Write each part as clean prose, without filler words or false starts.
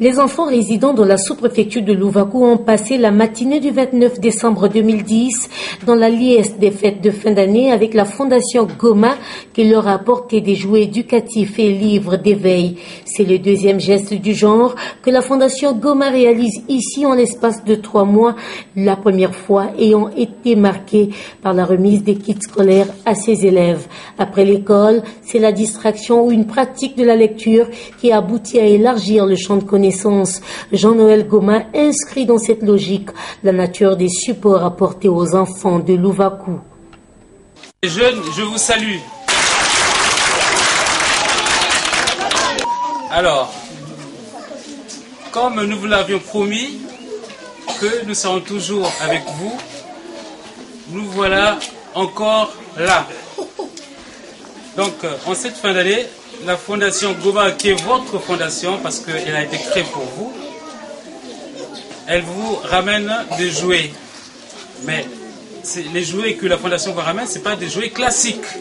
Les enfants résidant dans la sous-préfecture de Louvakou ont passé la matinée du 29 décembre 2010 dans la liesse des fêtes de fin d'année avec la Fondation Goma qui leur a apporté des jouets éducatifs et livres d'éveil. C'est le deuxième geste du genre que la Fondation Goma réalise ici en l'espace de 3 mois, la première fois ayant été marquée par la remise des kits scolaires à ses élèves. Après l'école, c'est la distraction ou une pratique de la lecture qui aboutit à élargir le champ de connaissances. Jean-Noël Goma inscrit dans cette logique la nature des supports apportés aux enfants de Louvakou. Les jeunes, je vous salue. Alors, comme nous vous l'avions promis, que nous serons toujours avec vous, nous voilà encore là. Donc, en cette fin d'année, la Fondation Goma, qui est votre fondation, parce qu'elle a été créée pour vous, elle vous ramène des jouets. Mais les jouets que la Fondation vous ramène, ce n'est pas des jouets classiques.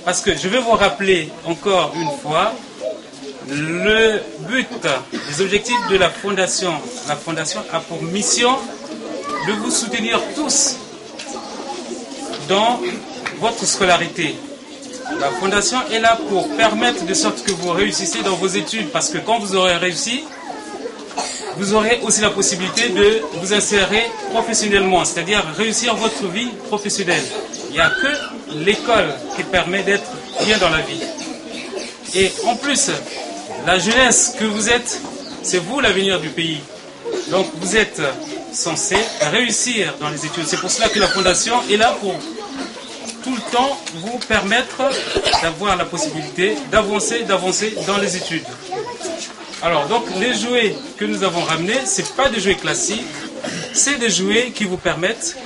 Parce que je vais vous rappeler encore une fois, le but, les objectifs de la Fondation. La Fondation a pour mission de vous soutenir tous dans votre scolarité. La Fondation est là pour permettre de sorte que vous réussissiez dans vos études, parce que quand vous aurez réussi, vous aurez aussi la possibilité de vous insérer professionnellement, c'est-à-dire réussir votre vie professionnelle. Il n'y a que l'école qui permet d'être bien dans la vie. Et en plus, la jeunesse que vous êtes, c'est vous l'avenir du pays. Donc vous êtes censé réussir dans les études. C'est pour cela que la Fondation est là pour tout le temps vous permettre d'avoir la possibilité d'avancer dans les études. Alors, donc, les jouets que nous avons ramenés, ce n'est pas des jouets classiques, c'est des jouets qui vous permettent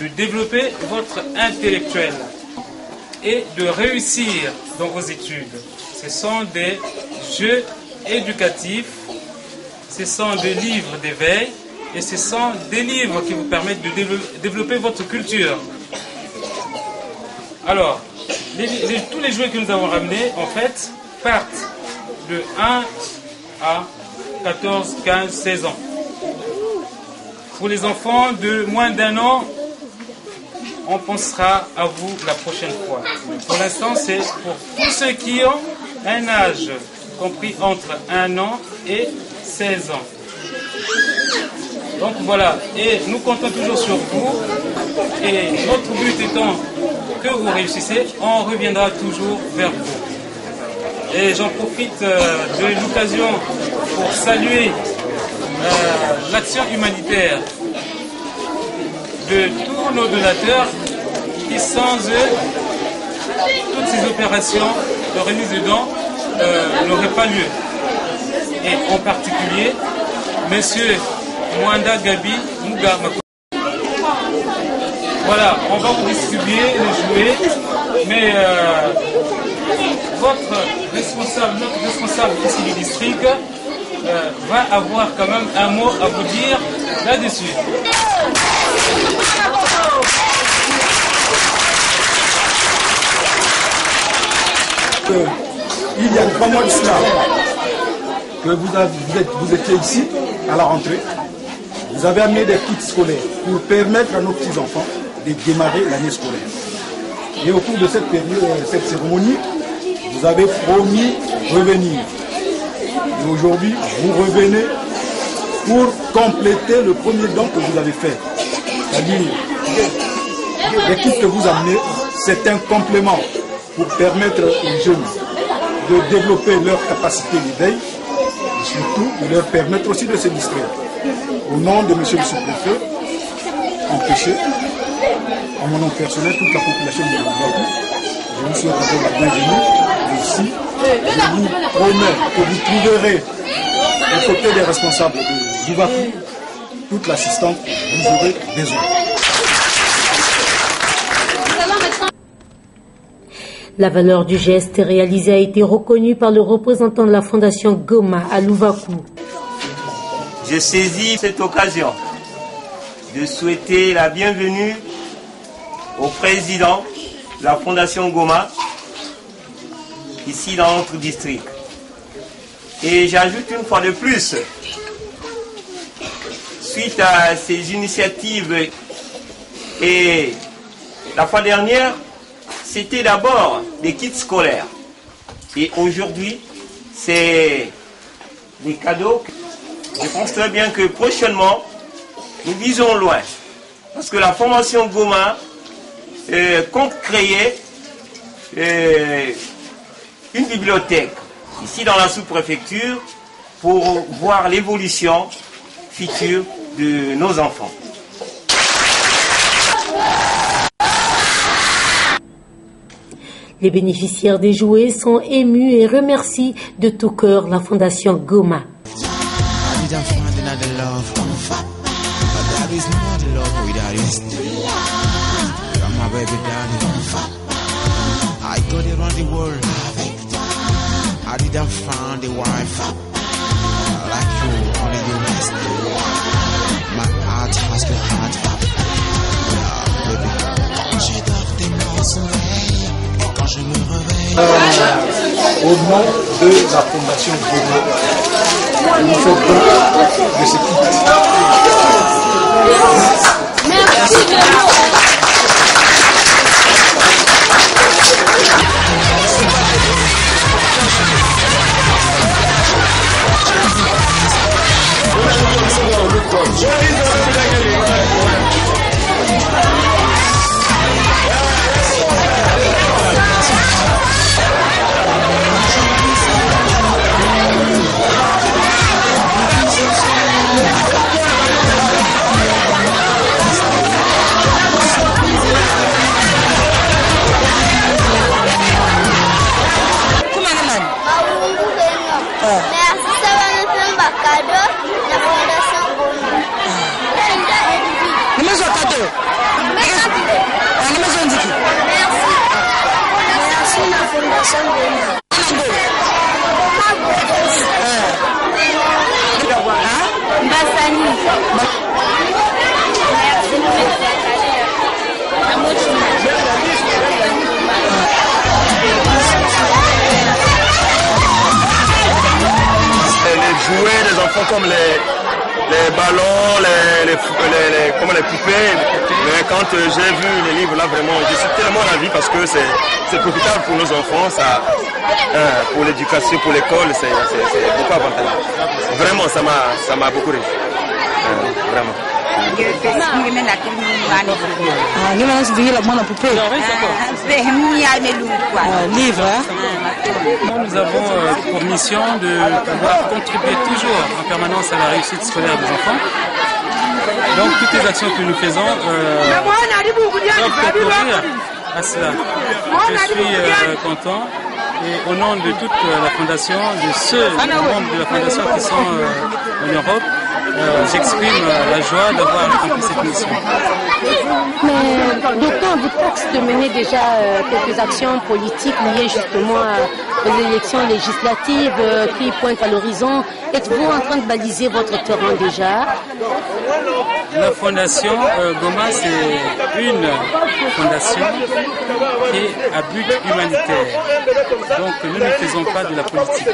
de développer votre intellectuel et de réussir dans vos études. Ce sont des jeux éducatifs, ce sont des livres d'éveil et ce sont des livres qui vous permettent de développer votre culture. Alors, tous les jouets que nous avons ramenés, en fait, partent de 1 à 14, 15, 16 ans. Pour les enfants de moins d'1 an, on pensera à vous la prochaine fois. Mais pour l'instant, c'est pour tous ceux qui ont un âge compris entre 1 an et 16 ans. Donc voilà, et nous comptons toujours sur vous, et notre but étant que vous réussissez, on reviendra toujours vers vous. Et j'en profite de l'occasion pour saluer l'action humanitaire de tous nos donateurs qui sans eux, toutes ces opérations de remise de dons n'auraient pas lieu. Et en particulier, Monsieur Mwanda Gabi Muga. Voilà, on va vous distribuer les jouets, mais notre responsable ici du district va avoir quand même un mot à vous dire là-dessus. Il y a 3 mois de cela que vous étiez ici à la rentrée. Vous avez amené des kits scolaires pour permettre à nos petits-enfants de démarrer l'année scolaire. Et au cours de cette période, cette cérémonie, vous avez promis revenir. Et aujourd'hui, vous revenez pour compléter le premier don que vous avez fait. C'est-à-dire, les kits que vous amenez, c'est un complément pour permettre aux jeunes de développer leur capacité d'éveil et surtout de leur permettre aussi de se distraire. Au nom de M. le sous-préfet, empêché, en mon nom personnel, toute la population de Louvakou, je vous souhaite la bienvenue. Et ici, je vous promets que vous trouverez aux côtés des responsables de Louvakou toute l'assistance que vous aurez besoin. La valeur du geste réalisé a été reconnue par le représentant de la Fondation Goma à Louvakou. Je saisis cette occasion de souhaiter la bienvenue au président de la Fondation Goma, ici dans notre district. Et j'ajoute une fois de plus, suite à ces initiatives, et la fois dernière, c'était d'abord des kits scolaires. Et aujourd'hui, c'est des cadeaux. Je pense très bien que prochainement, nous visons loin. Parce que la formation Goma compte créer une bibliothèque ici dans la sous-préfecture pour voir l'évolution future de nos enfants. Les bénéficiaires des jouets sont émus et remercient de tout cœur la Fondation Goma. Je me réveille. Au nom de la Fondation Goma, nous faisons de ce kit. Jouer des enfants comme les ballons, comme les poupées. Mais quand j'ai vu les livres là, vraiment, je suis tellement ravi parce que c'est profitable pour nos enfants, ça, pour l'éducation, pour l'école, c'est beaucoup avantageux. Vraiment, ça m'a beaucoup réjoui. Vraiment. Nous avons pour mission de pouvoir contribuer toujours en permanence à la réussite scolaire des enfants. Donc toutes les actions que nous faisons doivent concourir à cela. Je suis content et au nom de toute la fondation, de ceux membres de la fondation qui sont en Europe, j'exprime la joie d'avoir accompli cette mission. Mais docteur, vous taxe de mener déjà quelques actions politiques liées justement aux élections législatives qui pointent à l'horizon. Êtes-vous en train de baliser votre terrain déjà? La fondation Goma, c'est une fondation qui est à but humanitaire. Donc nous ne faisons pas de la politique.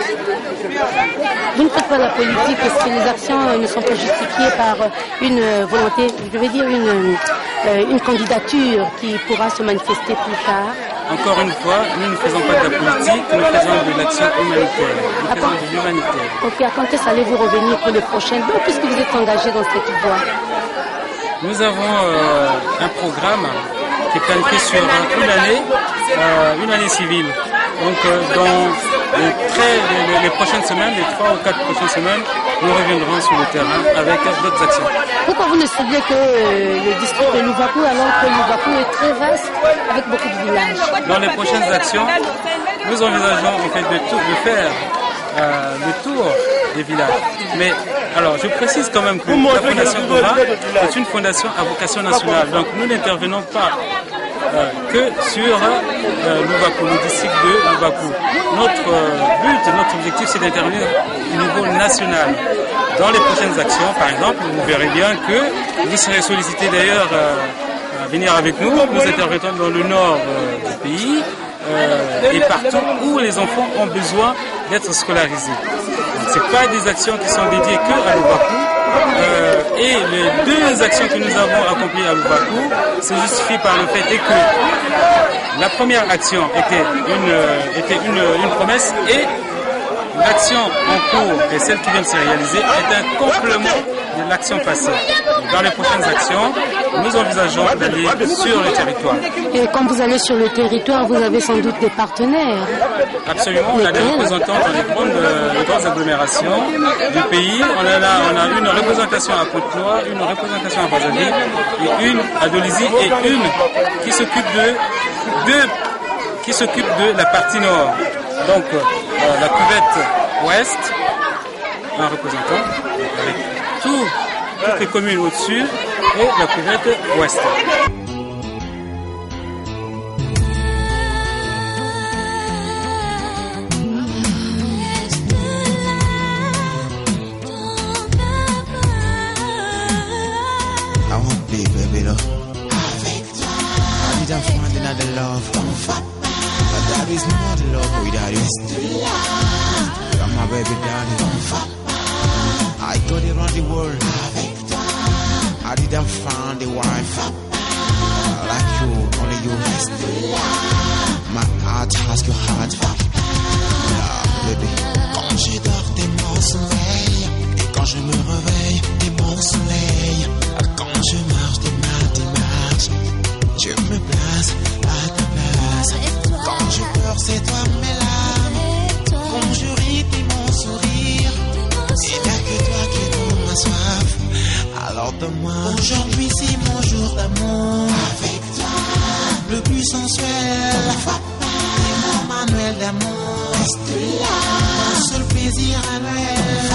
Vous ne faites pas de la politique, est-ce que les actions ne sont pas justifiées par une volonté, je veux dire une candidature qui pourra se manifester plus tard? Encore une fois, nous ne faisons pas de la politique, nous faisons de l'action humanitaire. Nous faisons de l'humanitaire. Ok, à quand est-ce que allez-vous revenir pour le prochain? Donc, puisque vous êtes engagé dans cette voie? Nous avons un programme qui est planifié sur une année civile. Donc, dans les prochaines semaines, les 3 ou 4 prochaines semaines, nous reviendrons sur le terrain avec d'autres actions. Pourquoi vous ne ciblez que le district de Louvakou alors que Louvakou est très vaste avec beaucoup de villages? Dans les prochaines actions, nous envisageons en fait de faire le tour des villages. Mais alors, je précise quand même que la Fondation Goma est une fondation à vocation nationale. Donc, nous n'intervenons pas que sur Louvakou, le district de Louvakou. Notre but, notre objectif, c'est d'intervenir au niveau national. Dans les prochaines actions, par exemple, vous verrez bien que vous serez sollicité d'ailleurs à venir avec nous. Nous intervenons dans le nord du pays et partout où les enfants ont besoin d'être scolarisés. Ce pas des actions qui sont dédiées que à Louvakou. Et les deux actions que nous avons accomplies à Louvakou se justifient par le fait que la première action était une promesse et l'action en cours et celle qui vient de se réaliser est un complément de l'action passée. Dans les prochaines actions, nous envisageons d'aller sur le territoire. Et quand vous allez sur le territoire, vous avez sans doute des partenaires. Absolument, on a des représentants dans les grandes agglomérations du pays. On a une représentation à Côte-Noire, une représentation à Brazzaville, et une à Dolisie et une qui s'occupe de la partie nord. Donc la cuvette ouest, un représentant avec toutes les communes au-dessus et la cuvette ouest. There is no love without you. You're my baby darling. I got around the world. I didn't find a wife like you, only you. My heart has your heart. Baby. Quand je dors, t'es mon soleil. Et quand je me réveille, t'es mon soleil. Quand je marche, t'es ma démarche. Je me place à ta place. Quand je pleure, c'est toi mes larmes. Quand je ris, t'es mon sourire. Il n'y a que toi qui es dans ma soif. Alors donne-moi. Aujourd'hui, c'est mon jour d'amour. Avec toi, le plus sensuel. C'est mon manuel d'amour. Reste là. Mon seul plaisir annuel.